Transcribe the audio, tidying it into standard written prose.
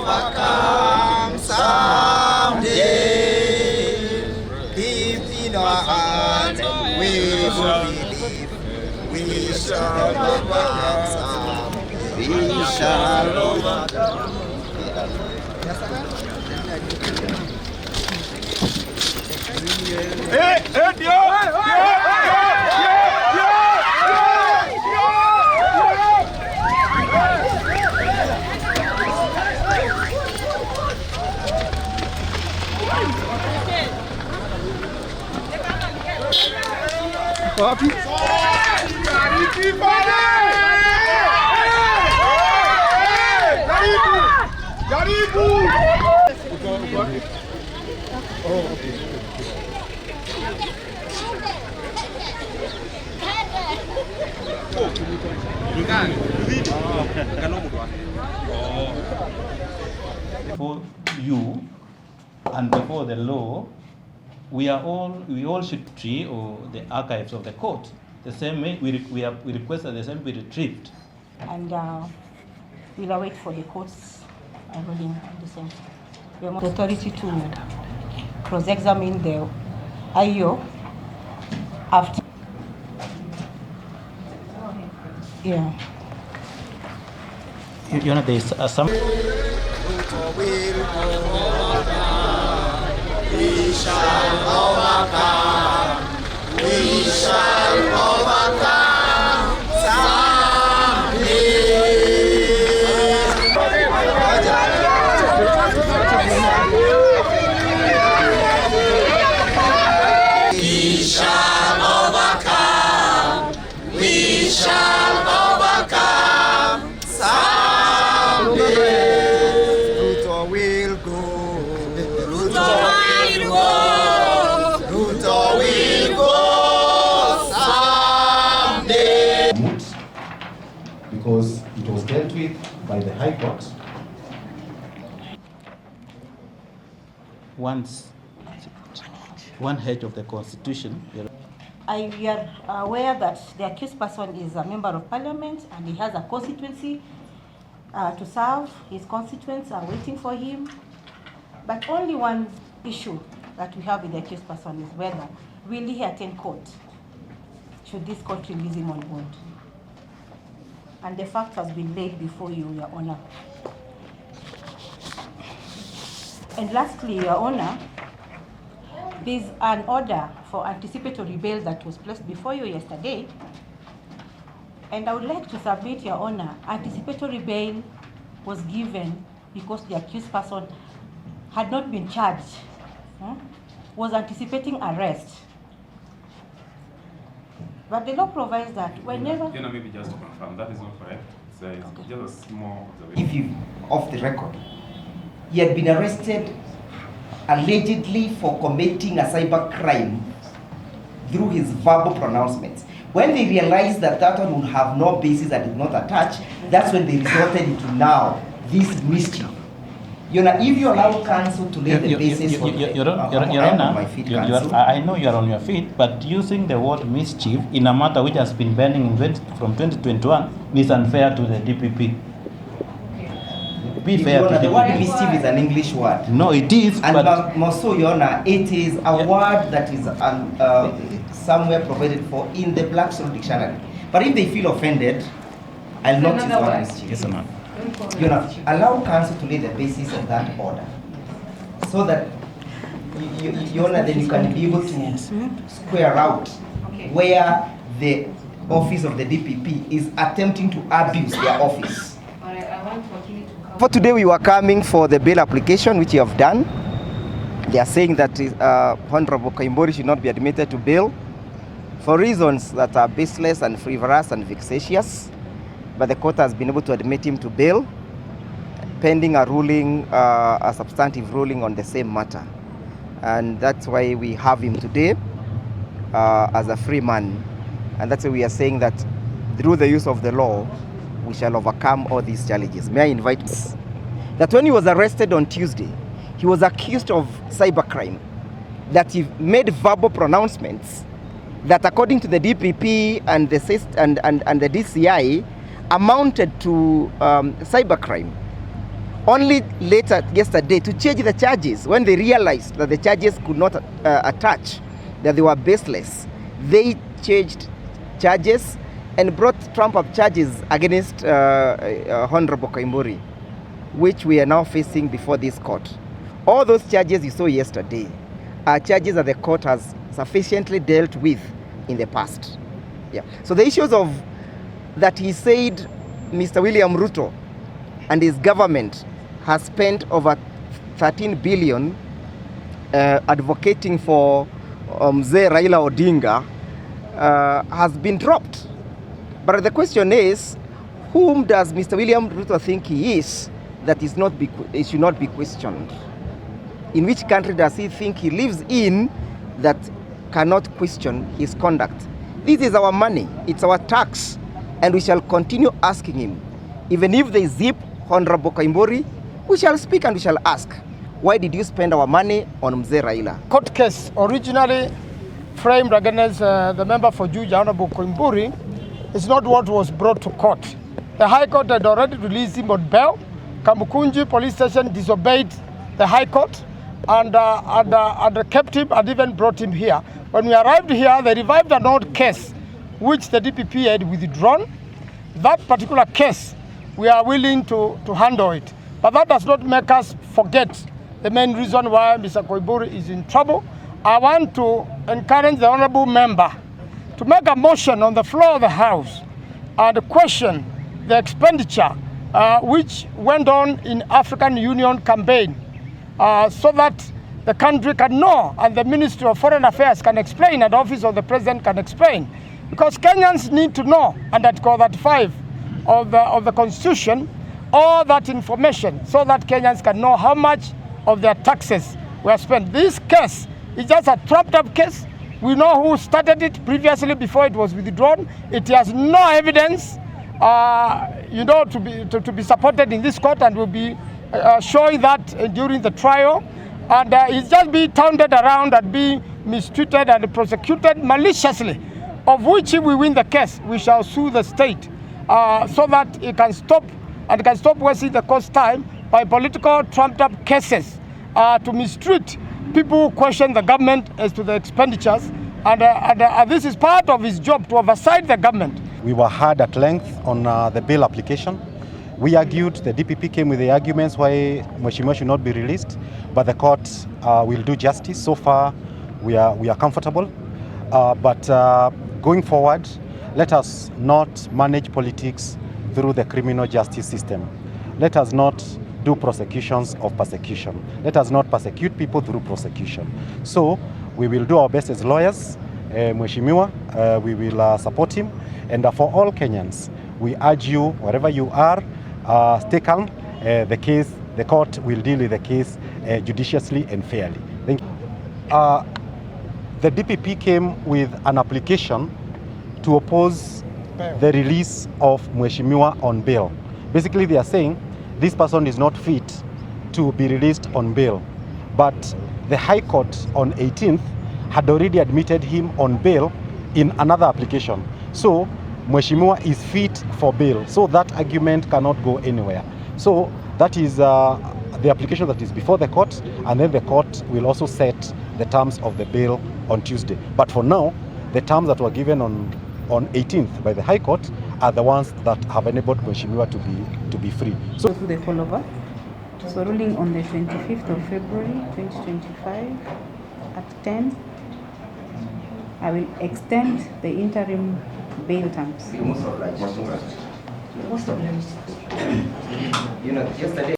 overcome someday. Deep in our hearts, we believe we shall overcome someday. We shall overcome. For you and before the law, we all should treat the archives of the court the same way. We request that the same be retrieved. And we'll await for the court's ruling on the same. We want the authority to cross-examine the IO after. Yeah. You know, there's some. We shall overcome. We shall overcome someday. We shall overcome. We shall overcome someday. Ruto will go. Ruto will go. Ruto will go someday. Because it was dealt with by the High Court. One hedge of the Constitution. We are aware that the accused person is a member of parliament and he has a constituency to serve. His constituents are waiting for him. But only one issue that we have with the accused person is whether will he attend court should this court release him on bond. And the fact has been laid before you, Your Honor. And lastly, Your Honor, there's an order for anticipatory bail that was placed before you yesterday. And I would like to submit, Your Honor, anticipatory bail was given because the accused person had not been charged, was anticipating arrest. But the law provides that whenever... Maybe just to confirm, that is not correct. It's okay. Just a small observation. If you, off the record, he had been arrested allegedly for committing a cyber crime through his verbal pronouncements. When they realized that that one would have no basis and did not attach, that's when they resorted into now this mischief. You know, if you allow counsel to lay the basis for I know you're on your feet, but using the word mischief in a matter which has been pending from 2021 is unfair to the DPP. Be fair to the word mischief is an English word. No, it is. And also, Your Honor, it is a word that is somewhere provided for in the Blackstone Dictionary. But if they feel offended, I'll not use the word mischief. Yes, ma'am. You know, allow counsel to lay the basis of that order, so that Your Honor, then you can be able to square out where the office of the DPP is attempting to abuse their office. For today, we were coming for the bail application, which you have done. They are saying that Honorable Kaimbori should not be admitted to bail for reasons that are baseless and frivolous and vexatious. But the court has been able to admit him to bail, pending a ruling, a substantive ruling on the same matter. And that's why we have him today as a free man. And that's why we are saying that through the use of the law, we shall overcome all these challenges. May I invite that when he was arrested on Tuesday, he was accused of cybercrime, that he made verbal pronouncements that, according to the DPP and the DCI, amounted to cybercrime. only later yesterday to change the charges when they realized that the charges could not attach, that they were baseless. They changed charges and brought trump-up charges against Honorable Koimburi, which we are now facing before this court. All those charges you saw yesterday are charges that the court has sufficiently dealt with in the past. Yeah. So the issues of that he said Mr. William Ruto and his government has spent over 13 billion advocating for Mzee Raila Odinga has been dropped. But the question is, whom does Mr. William Ruto think he is that is not it should not be questioned? In which country does he think he lives in that cannot question his conduct? This is our money, it's our tax, and we shall continue asking him. Even if they zip Honorable Koimburi, we shall speak and we shall ask, why did you spend our money on Mzee Raila? Court case originally framed against the member for Juja, Honorable Koimburi, is not what was brought to court. The High Court had already released him on bail. Kamukunji Police Station disobeyed the High Court and kept him and even brought him here. When we arrived here, they revived an old case which the DPP had withdrawn. That particular case, we are willing to handle it. But that does not make us forget the main reason why Mr. Koimburi is in trouble. I want to encourage the honorable member to make a motion on the floor of the House and question the expenditure which went on in African Union campaign so that the country can know and the Ministry of Foreign Affairs can explain and the Office of the President can explain. Because Kenyans need to know under Article 35 of the Constitution all that information so that Kenyans can know how much of their taxes were spent. This case is just a trapped-up case. We know who started it previously before it was withdrawn. It has no evidence, to be supported in this court, and will be showing that during the trial. And it's just being turned around and being mistreated and prosecuted maliciously, of which if we win the case, we shall sue the state so that it can stop, and it can stop wasting the court's time by political trumped-up cases to mistreat people who question the government as to the expenditures, and this is part of his job to oversight the government. We were heard at length on the bail application. We argued, the DPP came with the arguments why Mheshimiwa should not be released, but the court will do justice. So far, we are comfortable, but going forward, let us not manage politics through the criminal justice system. Let us not do prosecutions of persecution. Let us not persecute people through prosecution. So we will do our best as lawyers. Mheshimiwa, we will support him. And for all Kenyans, we urge you, wherever you are, stay calm. The court will deal with the case judiciously and fairly. Thank you. The DPP came with an application to oppose the release of Mheshimiwa on bail. Basically, they are saying this person is not fit to be released on bail. But the High Court on 18th had already admitted him on bail in another application. So Mheshimiwa is fit for bail. So that argument cannot go anywhere. So that is the application that is before the court, and then the court will also set the terms of the bail on Tuesday. But for now, the terms that were given on 18th by the High Court are the ones that have enabled Mheshimiwa to be free. So to the follower. So ruling on the 25th of February 2025 at 10, I will extend the interim bail terms. Most obliged. Yesterday